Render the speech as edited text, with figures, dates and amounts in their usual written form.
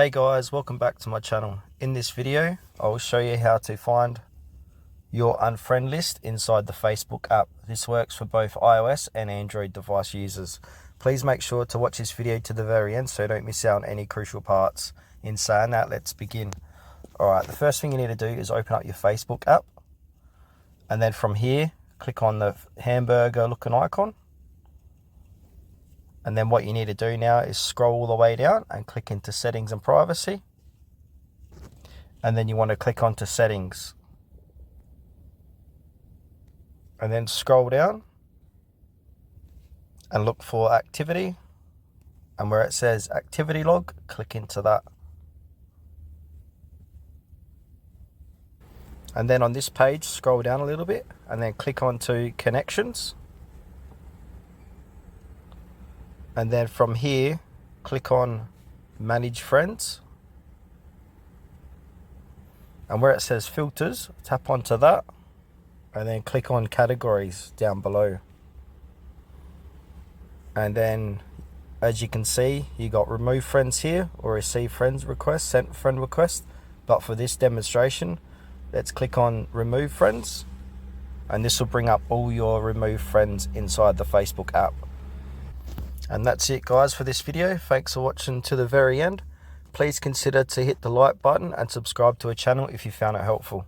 Hey guys, welcome back to my channel. In this video, I will show you how to find your unfriend list inside the Facebook app. This works for both iOS and Android device users. Please make sure to watch this video to the very end so you don't miss out on any crucial parts. In saying that, let's begin. Alright, the first thing you need to do is open up your Facebook app. And then from here, click on the hamburger looking icon. And then what you need to do now is scroll all the way down and click into settings and privacy. And then you want to click onto settings. And then scroll down and look for activity. And where it says activity log, click into that. And then on this page, scroll down a little bit and then click onto connections. And then from here, click on manage friends. And where it says filters, tap onto that. And then click on categories down below. And then, as you can see, you got remove friends here or receive friends request, sent friend request. But for this demonstration, let's click on remove friends. And this will bring up all your remove friends inside the Facebook app. And that's it guys for this video. Thanks for watching to the very end. Please consider to hit the like button and subscribe to our channel if you found it helpful.